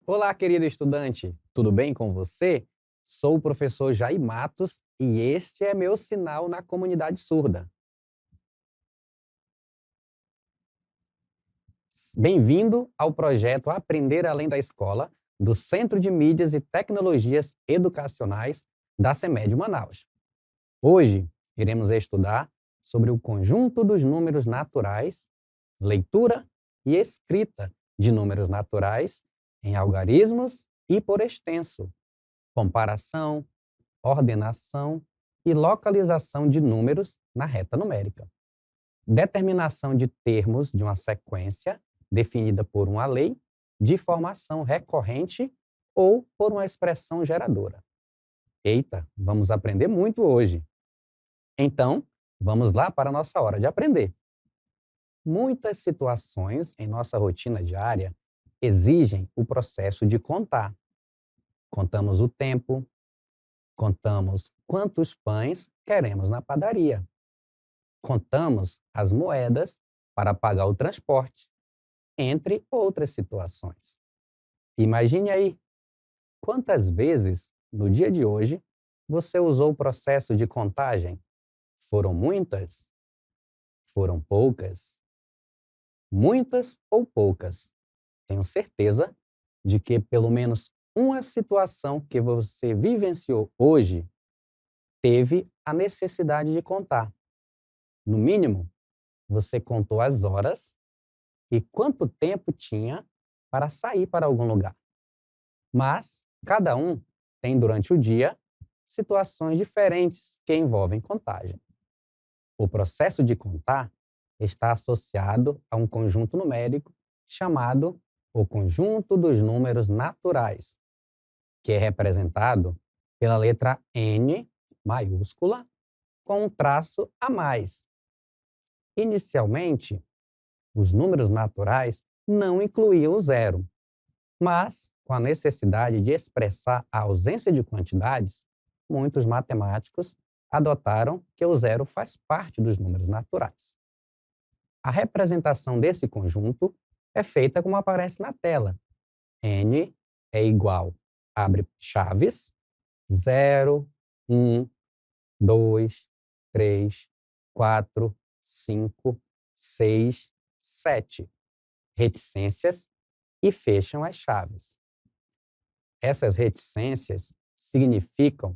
Olá, querido estudante, tudo bem com você? Sou o professor Jair Matos e este é meu sinal na comunidade surda. Bem-vindo ao projeto Aprender Além da Escola, do Centro de Mídias e Tecnologias Educacionais da CEMED Manaus. Hoje iremos estudar sobre o conjunto dos números naturais, leitura e escrita de números naturais em algarismos e por extenso, comparação, ordenação e localização de números na reta numérica. Determinação de termos de uma sequência definida por uma lei de formação recorrente ou por uma expressão geradora. Eita, vamos aprender muito hoje. Então, vamos lá para a nossa hora de aprender. Muitas situações em nossa rotina diária exigem o processo de contar. Contamos o tempo, contamos quantos pães queremos na padaria. Contamos as moedas para pagar o transporte, entre outras situações. Imagine aí, quantas vezes no dia de hoje você usou o processo de contagem? Foram muitas? Foram poucas? Muitas ou poucas? Tenho certeza de que pelo menos uma situação que você vivenciou hoje teve a necessidade de contar. No mínimo, você contou as horas e quanto tempo tinha para sair para algum lugar. Mas cada um tem durante o dia situações diferentes que envolvem contagem. O processo de contar está associado a um conjunto numérico chamado o conjunto dos números naturais, que é representado pela letra N maiúscula com um traço a mais. Inicialmente, os números naturais não incluíam o zero, mas, com a necessidade de expressar a ausência de quantidades, muitos matemáticos adotaram que o zero faz parte dos números naturais. A representação desse conjunto é feita como aparece na tela. N é igual, abre chaves, 0, 1, 2, 3, 4, 5, 6, 7. Reticências e fecham as chaves. Essas reticências significam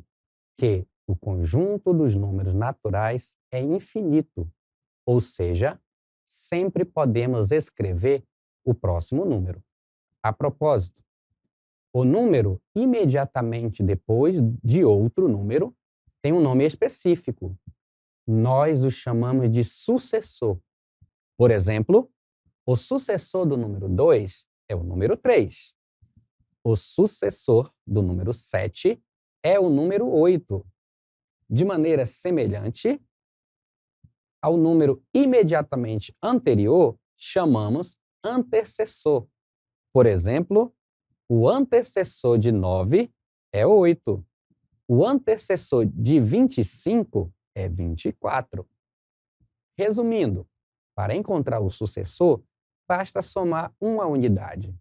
que o conjunto dos números naturais é infinito, ou seja, sempre podemos escrever o próximo número. A propósito, o número imediatamente depois de outro número tem um nome específico. Nós o chamamos de sucessor. Por exemplo, o sucessor do número 2 é o número 3. O sucessor do número 7 é o número 8. De maneira semelhante ao número imediatamente anterior, chamamos antecessor. Por exemplo, o antecessor de 9 é 8. O antecessor de 25 é 24. Resumindo, para encontrar o sucessor, basta somar uma unidade.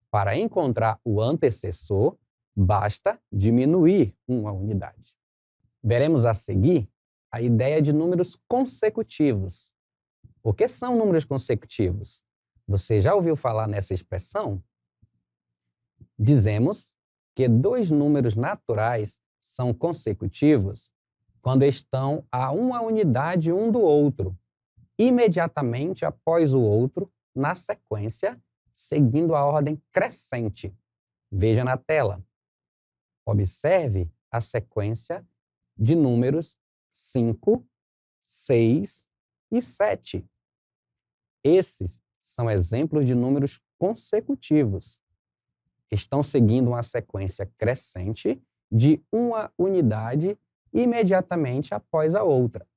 Para encontrar o antecessor, basta diminuir uma unidade. Veremos a seguir a ideia de números consecutivos. O que são números consecutivos? Você já ouviu falar nessa expressão? Dizemos que dois números naturais são consecutivos quando estão a uma unidade um do outro, imediatamente após o outro, na sequência, seguindo a ordem crescente. Veja na tela. Observe a sequência de números 5, 6 e 7. Esses são exemplos de números consecutivos. Estão seguindo uma sequência crescente de uma unidade imediatamente após a outra.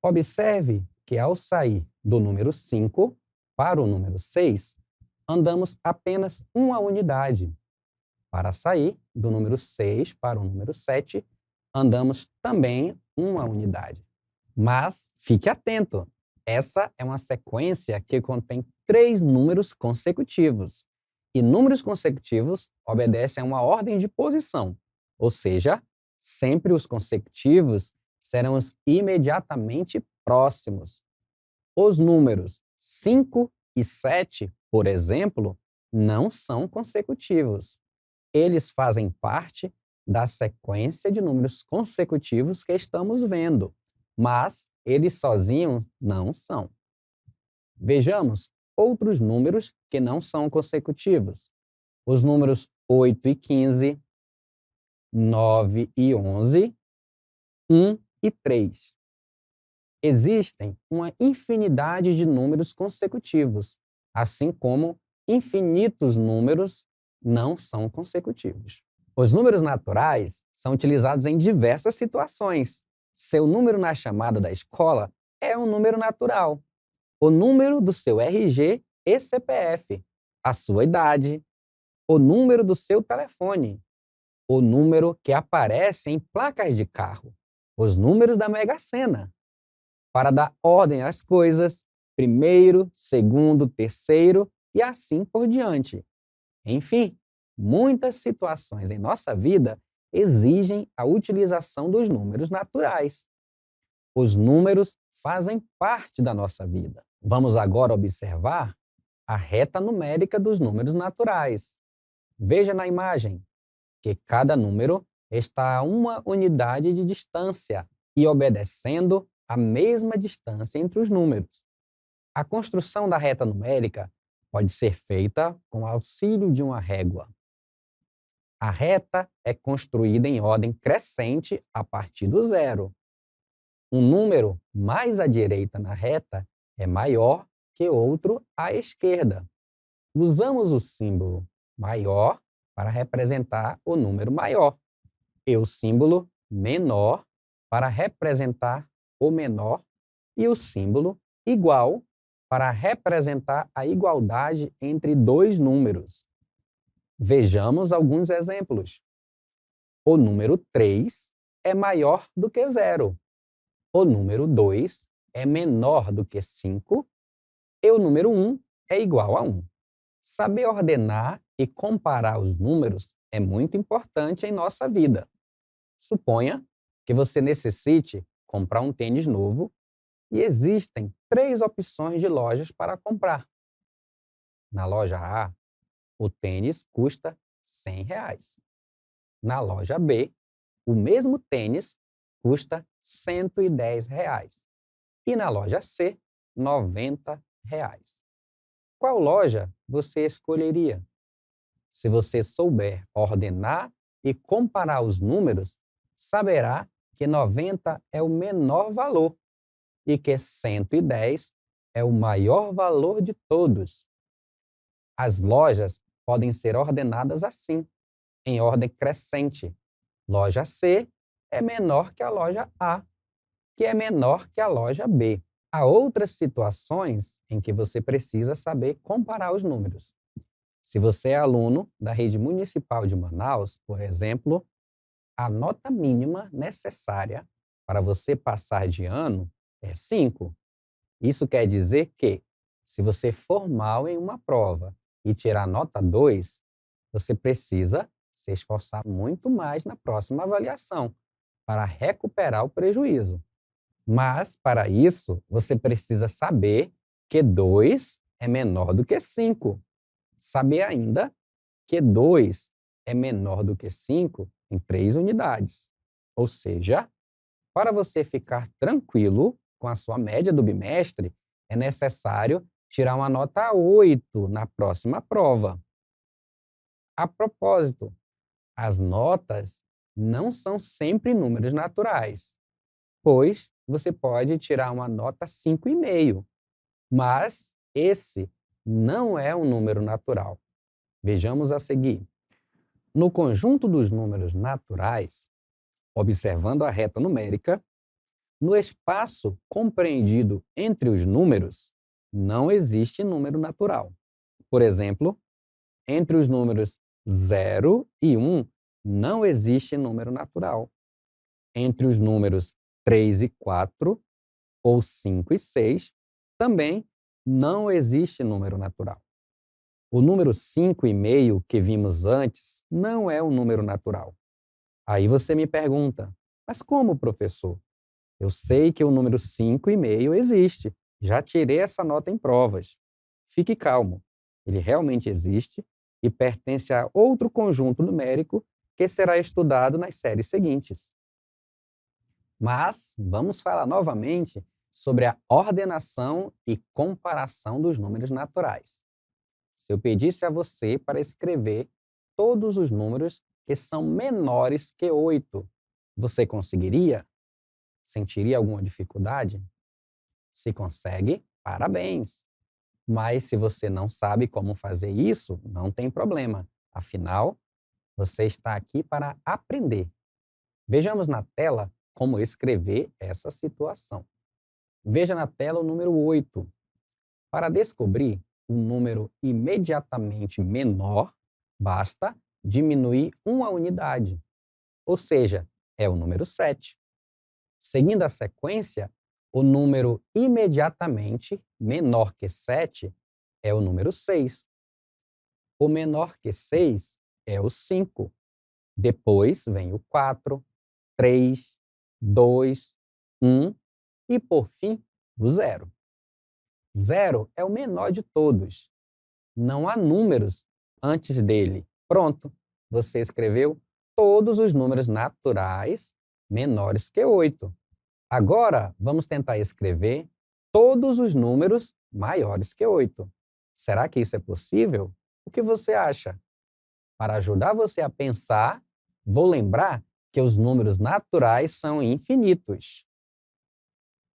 Observe que ao sair do número 5 para o número 6, andamos apenas uma unidade. Para sair do número 6 para o número 7, andamos também uma unidade. Mas fique atento, essa é uma sequência que contém 3 números consecutivos. E números consecutivos obedecem a uma ordem de posição, ou seja, sempre os consecutivos serão os imediatamente próximos. Os números 5 e 7, por exemplo, não são consecutivos. Eles fazem parte da sequência de números consecutivos que estamos vendo, mas eles sozinhos não são. Vejamos outros números que não são consecutivos. Os números 8 e 15, 9 e 11, 1 e 3. Existem uma infinidade de números consecutivos, assim como infinitos números não são consecutivos. Os números naturais são utilizados em diversas situações. Seu número na chamada da escola é um número natural. O número do seu RG e CPF, a sua idade, o número do seu telefone, o número que aparece em placas de carro, os números da Mega Sena. Para dar ordem às coisas, primeiro, segundo, terceiro e assim por diante. Enfim, muitas situações em nossa vida exigem a utilização dos números naturais. Os números fazem parte da nossa vida. Vamos agora observar a reta numérica dos números naturais. Veja na imagem que cada número está a uma unidade de distância e obedecendo a mesma distância entre os números. A construção da reta numérica pode ser feita com o auxílio de uma régua. A reta é construída em ordem crescente a partir do zero. Um número mais à direita na reta é maior que outro à esquerda. Usamos o símbolo maior para representar o número maior e o símbolo menor para representar o menor e o símbolo igual para representar a igualdade entre dois números. Vejamos alguns exemplos. O número 3 é maior do que 0. O número 2 é menor do que 5 e o número 1 é igual a 1. Saber ordenar e comparar os números é muito importante em nossa vida. Suponha que você necessite comprar um tênis novo e existem 3 opções de lojas para comprar. Na loja A, o tênis custa R$ 100. Na loja B, o mesmo tênis custa R$ 110. E na loja C, R$ 90. Qual loja você escolheria? Se você souber ordenar e comparar os números, saberá que 90 é o menor valor e que 110 é o maior valor de todos. As lojas podem ser ordenadas assim, em ordem crescente. Loja C é menor que a loja A, que é menor que a loja B. Há outras situações em que você precisa saber comparar os números. Se você é aluno da rede municipal de Manaus, por exemplo, a nota mínima necessária para você passar de ano é 5. Isso quer dizer que, se você for mal em uma prova e tirar nota 2, você precisa se esforçar muito mais na próxima avaliação para recuperar o prejuízo. Mas, para isso, você precisa saber que 2 é menor do que 5. Saber ainda que 2 é menor do que 5 em 3 unidades. Ou seja, para você ficar tranquilo com a sua média do bimestre, é necessário tirar uma nota 8 na próxima prova. A propósito, as notas não são sempre números naturais, pois você pode tirar uma nota 5,5, mas esse não é um número natural. Vejamos a seguir. No conjunto dos números naturais, observando a reta numérica, no espaço compreendido entre os números, não existe número natural. Por exemplo, entre os números 0 e 1, não existe número natural. Entre os números 3 e 4, ou 5 e 6, também não existe número natural. O número 5,5 que vimos antes não é um número natural. Aí você me pergunta, mas como, professor? Eu sei que o número 5,5 existe. Já tirei essa nota em provas. Fique calmo. Ele realmente existe e pertence a outro conjunto numérico que será estudado nas séries seguintes. Mas vamos falar novamente sobre a ordenação e comparação dos números naturais. Se eu pedisse a você para escrever todos os números que são menores que 8, você conseguiria? Sentiria alguma dificuldade? Se consegue, parabéns! Mas se você não sabe como fazer isso, não tem problema. Afinal, você está aqui para aprender. Vejamos na tela como escrever essa situação. Veja na tela o número 8. Para descobrir um número imediatamente menor, basta diminuir uma unidade, ou seja, é o número 7. Seguindo a sequência, o número imediatamente menor que 7 é o número 6. O menor que 6 é o 5. Depois vem o 4, 3, 2, 1 e, por fim, o 0. 0 é o menor de todos. Não há números antes dele. Pronto, você escreveu todos os números naturais menores que 8. Agora, vamos tentar escrever todos os números maiores que 8. Será que isso é possível? O que você acha? Para ajudar você a pensar, vou lembrar que os números naturais são infinitos.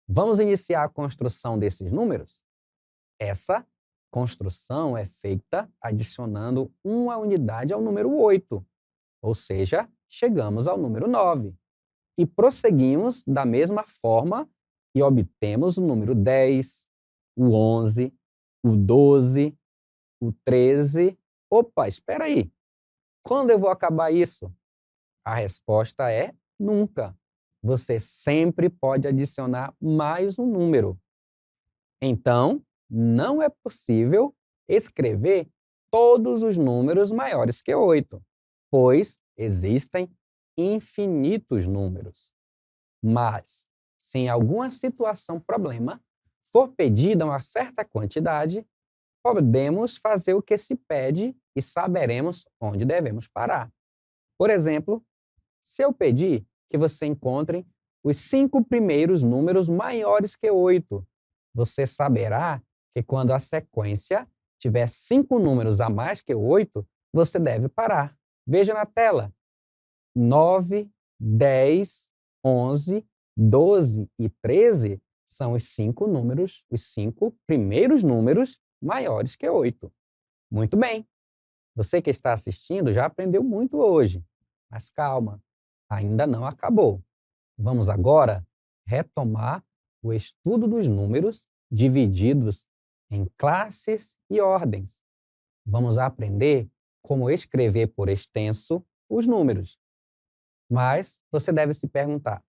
Vamos iniciar a construção desses números? Essa construção é feita adicionando uma unidade ao número 8, ou seja, chegamos ao número 9. E prosseguimos da mesma forma e obtemos o número 10, o 11, o 12, o 13. Opa, espera aí! Quando eu vou acabar isso? A resposta é nunca. Você sempre pode adicionar mais um número. Então, não é possível escrever todos os números maiores que 8, pois existem infinitos números. Mas, se em alguma situação problema for pedida uma certa quantidade, podemos fazer o que se pede e saberemos onde devemos parar. Por exemplo, se eu pedir que você encontre os 5 primeiros números maiores que 8, você saberá que quando a sequência tiver 5 números a mais que 8, você deve parar. Veja na tela. 9, 10, 11, 12 e 13 são os 5 números, os 5 primeiros números maiores que 8. Muito bem. Você que está assistindo já aprendeu muito hoje. Mas calma, ainda não acabou. Vamos agora retomar o estudo dos números divididos em classes e ordens. Vamos aprender como escrever por extenso os números. Mas você deve se perguntar: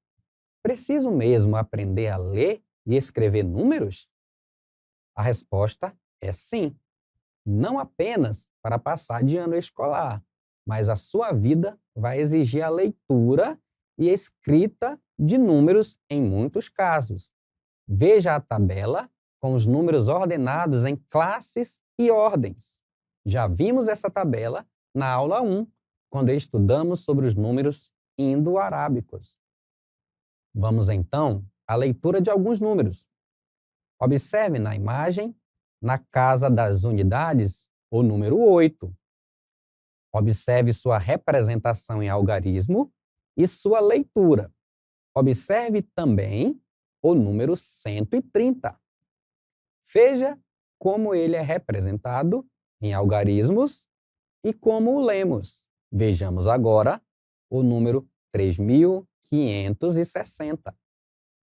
preciso mesmo aprender a ler e escrever números? A resposta é sim. Não apenas para passar de ano escolar, mas a sua vida vai exigir a leitura e escrita de números em muitos casos. Veja a tabela com os números ordenados em classes e ordens. Já vimos essa tabela na aula 1, quando estudamos sobre os números indo-arábicos. Vamos então à leitura de alguns números. Observe na imagem, na casa das unidades, o número 8. Observe sua representação em algarismo e sua leitura. Observe também o número 130. Veja como ele é representado em algarismos e como o lemos. Vejamos agora o número 3.560.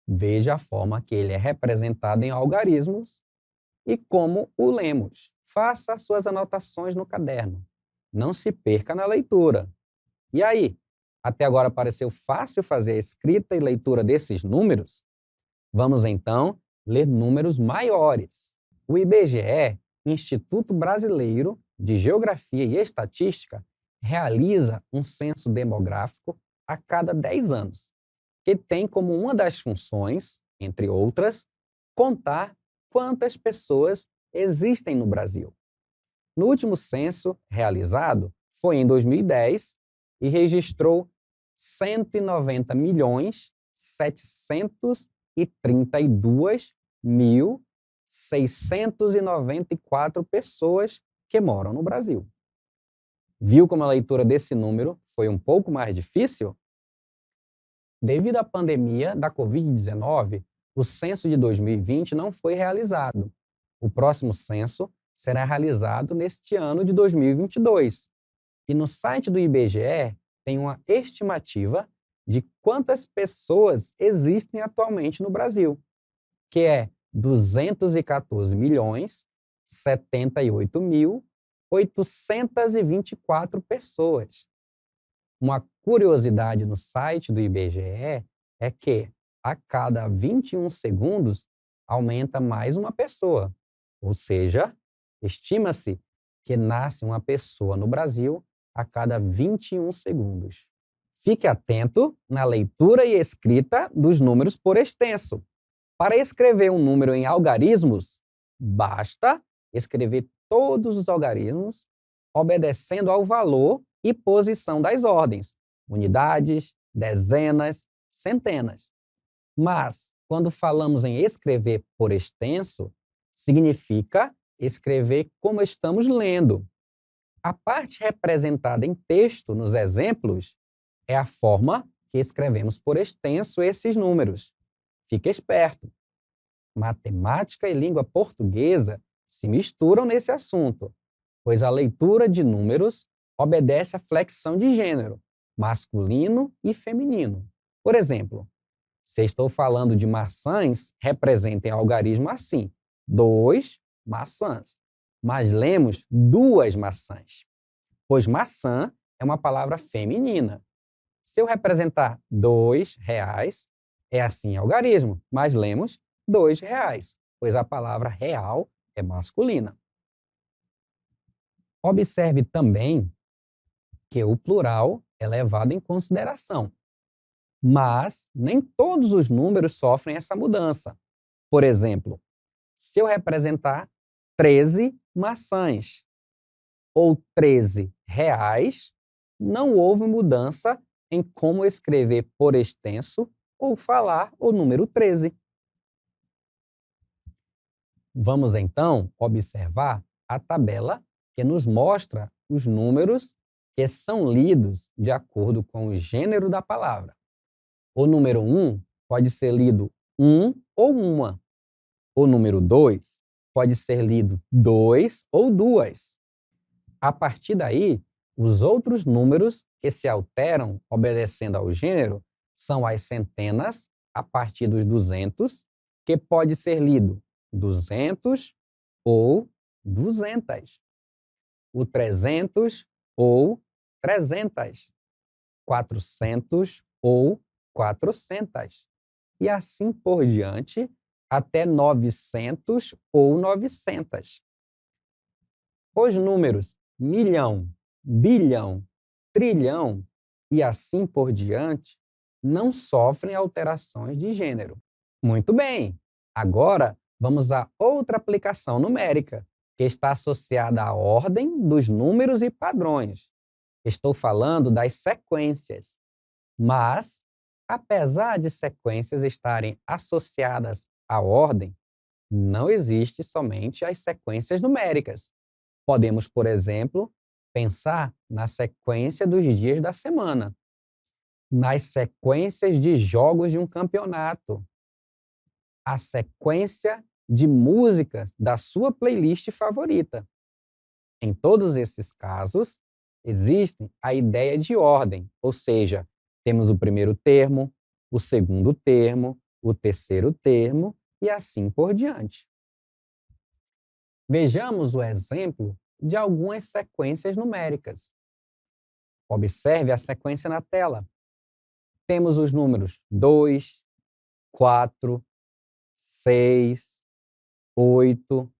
Veja a forma que ele é representado em algarismos e como o lemos. Faça suas anotações no caderno. Não se perca na leitura. E aí, até agora pareceu fácil fazer a escrita e leitura desses números? Vamos então ler números maiores. O IBGE Instituto Brasileiro de Geografia e Estatística realiza um censo demográfico a cada 10 anos, que tem como uma das funções, entre outras, contar quantas pessoas existem no Brasil. No último censo realizado foi em 2010 e registrou 190.732.694 pessoas que moram no Brasil. Viu como a leitura desse número foi um pouco mais difícil? Devido à pandemia da Covid-19, o censo de 2020 não foi realizado. O próximo censo será realizado neste ano de 2022. E no site do IBGE tem uma estimativa de quantas pessoas existem atualmente no Brasil, que é 214.078.824 pessoas. Uma curiosidade no site do IBGE é que, a cada 21 segundos, aumenta mais uma pessoa. Ou seja, estima-se que nasce uma pessoa no Brasil a cada 21 segundos. Fique atento na leitura e escrita dos números por extenso. Para escrever um número em algarismos, basta escrever todos os algarismos obedecendo ao valor e posição das ordens, unidades, dezenas, centenas. Mas, quando falamos em escrever por extenso, significa escrever como estamos lendo. A parte representada em texto nos exemplos é a forma que escrevemos por extenso esses números. Fique esperto. Matemática e língua portuguesa se misturam nesse assunto, pois a leitura de números obedece à flexão de gênero, masculino e feminino. Por exemplo, se estou falando de maçãs, representem algarismo assim: 2 maçãs. Mas lemos 2 maçãs, pois maçã é uma palavra feminina. Se eu representar 2 reais, é assim algarismo, mas lemos 2 reais, pois a palavra real é masculina. Observe também que o plural é levado em consideração, mas nem todos os números sofrem essa mudança. Por exemplo, se eu representar 13 maçãs ou 13 reais, não houve mudança em como escrever por extenso ou falar o número 13. Vamos então observar a tabela que nos mostra os números que são lidos de acordo com o gênero da palavra. O número 1 pode ser lido um ou uma. O número 2 pode ser lido 2 ou duas. A partir daí, os outros números que se alteram obedecendo ao gênero são as centenas a partir dos 200, que pode ser lido 200 ou 200. O 300 ou 300. 400 ou 400. E assim por diante, até 900 ou 900. Os números milhão, bilhão, trilhão e assim por diante não sofrem alterações de gênero. Muito bem! Agora vamos a outra aplicação numérica, que está associada à ordem dos números e padrões. Estou falando das sequências. Mas, apesar de sequências estarem associadas à ordem, não existe somente as sequências numéricas. Podemos, por exemplo, pensar na sequência dos dias da semana, nas sequências de jogos de um campeonato, a sequência de músicas da sua playlist favorita. Em todos esses casos, existe a ideia de ordem, ou seja, temos o primeiro termo, o segundo termo, o terceiro termo e assim por diante. Vejamos o exemplo de algumas sequências numéricas. Observe a sequência na tela. Temos os números 2, 4, 6, 8,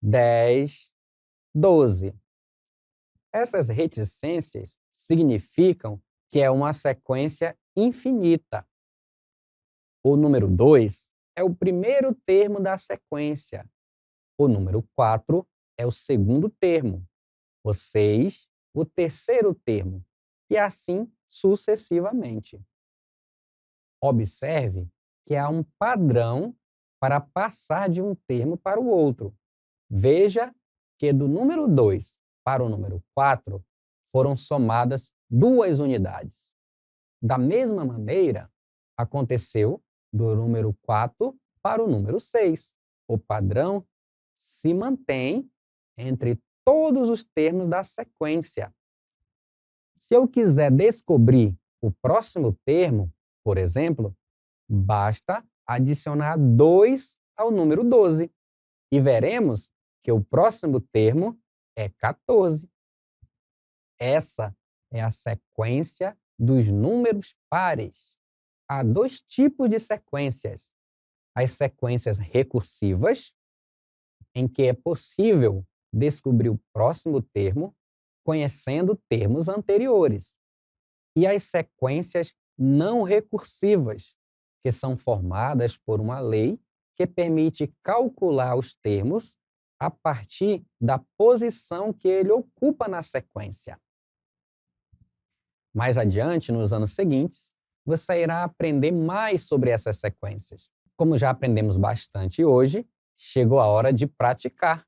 10, 12. Essas reticências significam que é uma sequência infinita. O número 2 é o primeiro termo da sequência. O número 4 é o segundo termo. O 6, o terceiro termo. E assim sucessivamente. Observe que há um padrão para passar de um termo para o outro. Veja que do número 2 para o número 4 foram somadas 2 unidades. Da mesma maneira, aconteceu do número 4 para o número 6. O padrão se mantém entre todos os termos da sequência. Se eu quiser descobrir o próximo termo, por exemplo, basta adicionar 2 ao número 12 e veremos que o próximo termo é 14. Essa é a sequência dos números pares. Há 2 tipos de sequências: as sequências recursivas, em que é possível descobrir o próximo termo conhecendo termos anteriores, e as sequências não recursivas, que são formadas por uma lei que permite calcular os termos a partir da posição que ele ocupa na sequência. Mais adiante, nos anos seguintes, você irá aprender mais sobre essas sequências. Como já aprendemos bastante hoje, chegou a hora de praticar.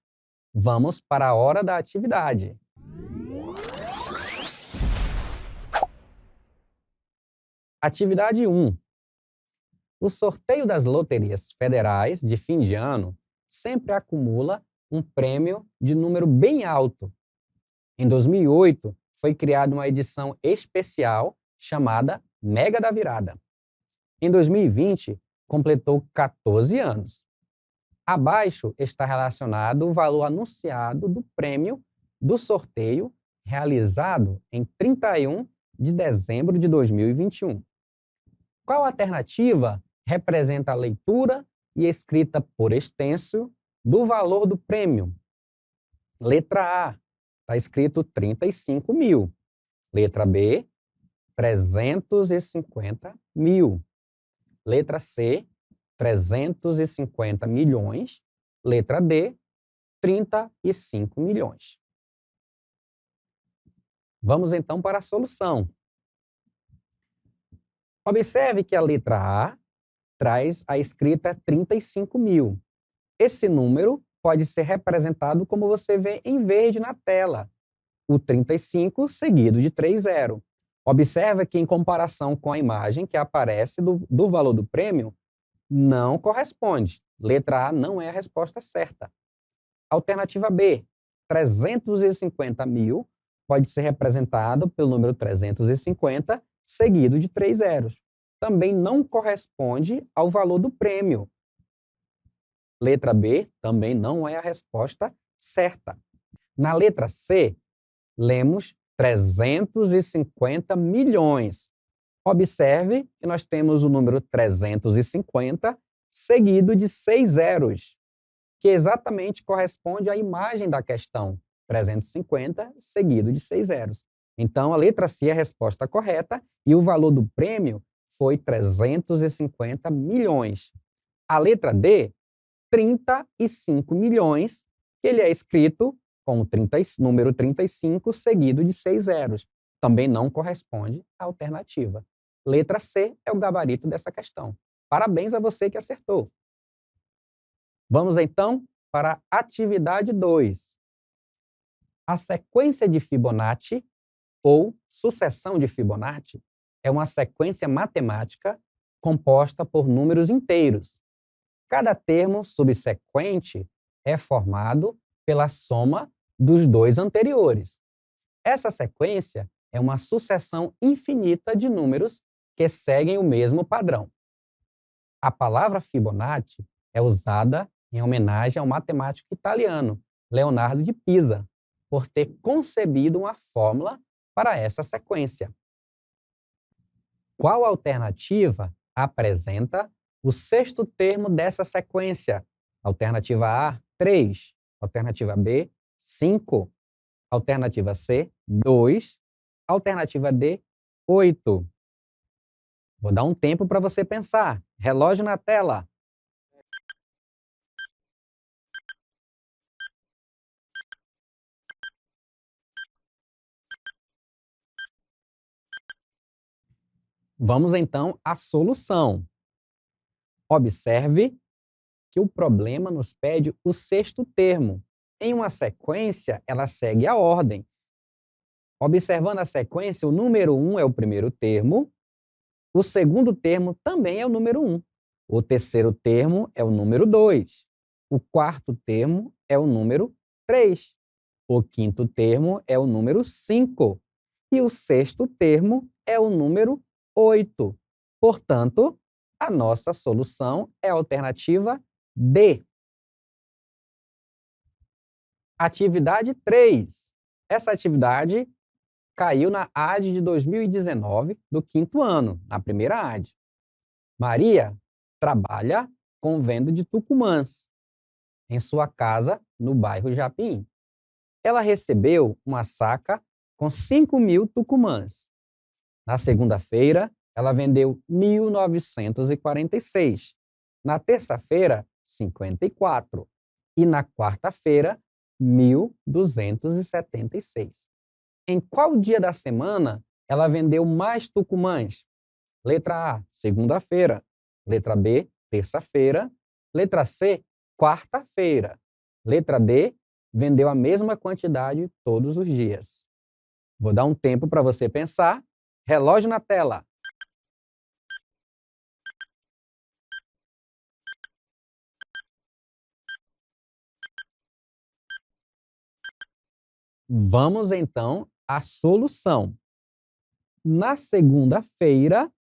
Vamos para a hora da atividade. Atividade 1. O sorteio das loterias federais de fim de ano sempre acumula um prêmio de número bem alto. Em 2008, foi criada uma edição especial chamada Mega da Virada. Em 2020, completou 14 anos. Abaixo está relacionado o valor anunciado do prêmio do sorteio realizado em 31 de dezembro de 2021. Qual alternativa representa a leitura e escrita por extenso do valor do prêmio? Letra A, está escrito 35 mil. Letra B, 350 mil. Letra C, 350 milhões. Letra D, 35 milhões. Vamos então para a solução. Observe que a letra A traz a escrita 35 mil. Esse número pode ser representado como você vê em verde na tela, o 35 seguido de 30. Observe que, em comparação com a imagem que aparece do valor do prêmio, não corresponde. Letra A não é a resposta certa. Alternativa B, 350 mil, pode ser representado pelo número 350, seguido de 3 zeros. Também não corresponde ao valor do prêmio. Letra B também não é a resposta certa. Na letra C, lemos 350 milhões. Observe que nós temos o número 350 seguido de 6 zeros, que exatamente corresponde à imagem da questão, 350 seguido de 6 zeros. Então, a letra C é a resposta correta e o valor do prêmio foi 350 milhões. A letra D, 35 milhões, que ele é escrito com o número 35 seguido de 6 zeros. Também não corresponde à alternativa. Letra C é o gabarito dessa questão. Parabéns a você que acertou. Vamos então para a atividade 2. A sequência de Fibonacci, ou sucessão de Fibonacci, é uma sequência matemática composta por números inteiros. Cada termo subsequente é formado pela soma dos 2 anteriores. Essa sequência é uma sucessão infinita de números que seguem o mesmo padrão. A palavra Fibonacci é usada em homenagem ao matemático italiano Leonardo de Pisa, por ter concebido uma fórmula para essa sequência. Qual alternativa apresenta o 6º termo dessa sequência? Alternativa A, 3. Alternativa B, 5. Alternativa C, 2. Alternativa D, 8. Vou dar um tempo para você pensar. Relógio na tela. Vamos então à solução. Observe que o problema nos pede o sexto termo. Em uma sequência, ela segue a ordem. Observando a sequência, o número 1 é o primeiro termo, o segundo termo também é o número 1, o terceiro termo é o número 2, o quarto termo é o número 3, o quinto termo é o número 5 e o sexto termo é o número 8. Portanto, a nossa solução é a alternativa D. Atividade 3. Essa atividade caiu na AD de 2019, do quinto ano, na primeira AD. Maria trabalha com venda de tucumãs em sua casa no bairro Japim. Ela recebeu uma saca com 5.000 tucumãs. Na segunda-feira, ela vendeu 1.946. Na terça-feira, 54. E na quarta-feira, 1.276. Em qual dia da semana ela vendeu mais tucumãs? Letra A, segunda-feira. Letra B, terça-feira. Letra C, quarta-feira. Letra D, vendeu a mesma quantidade todos os dias. Vou dar um tempo para você pensar. Relógio na tela. Vamos então à solução. Na segunda-feira,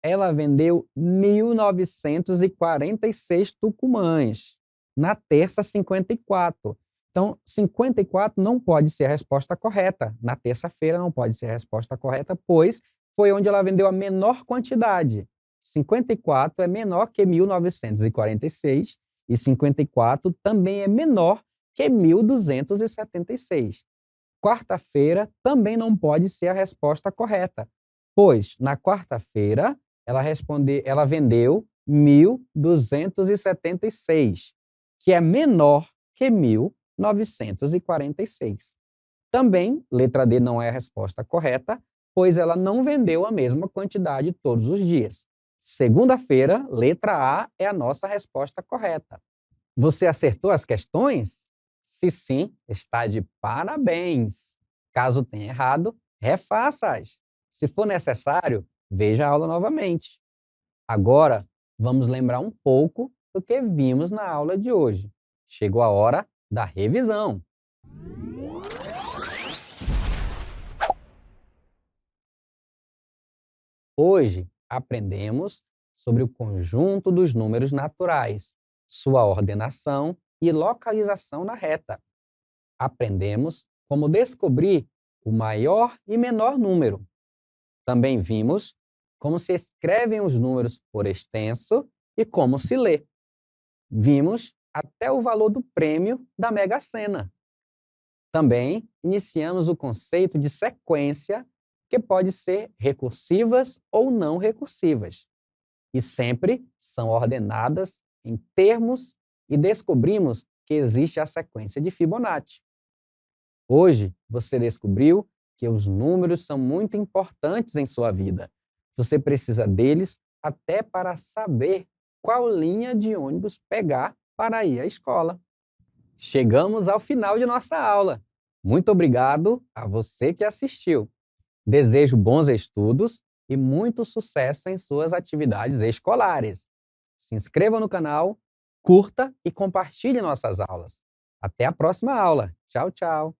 ela vendeu 1.946 tucumãs. Na terça, 54. Então, 54 não pode ser a resposta correta. Na terça-feira não pode ser a resposta correta, pois foi onde ela vendeu a menor quantidade. 54 é menor que 1.946 e 54 também é menor que 1.276. Quarta-feira também não pode ser a resposta correta, pois na quarta-feira ela vendeu 1.276, que é menor que 1.946. Também, letra D não é a resposta correta, pois ela não vendeu a mesma quantidade todos os dias. Segunda-feira, letra A é a nossa resposta correta. Você acertou as questões? Se sim, está de parabéns. Caso tenha errado, refaça-as. Se for necessário, veja a aula novamente. Agora, vamos lembrar um pouco do que vimos na aula de hoje. Chegou a hora da revisão. Hoje, aprendemos sobre o conjunto dos números naturais, sua ordenação e localização na reta. Aprendemos como descobrir o maior e menor número. Também vimos como se escrevem os números por extenso e como se lê. Vimos até o valor do prêmio da Mega Sena. Também iniciamos o conceito de sequência, que pode ser recursivas ou não recursivas. E sempre são ordenadas em termos e descobrimos que existe a sequência de Fibonacci. Hoje, você descobriu que os números são muito importantes em sua vida. Você precisa deles até para saber qual linha de ônibus pegar para ir à escola. Chegamos ao final de nossa aula. Muito obrigado a você que assistiu. Desejo bons estudos e muito sucesso em suas atividades escolares. Se inscreva no canal, curta e compartilhe nossas aulas. Até a próxima aula. Tchau, tchau.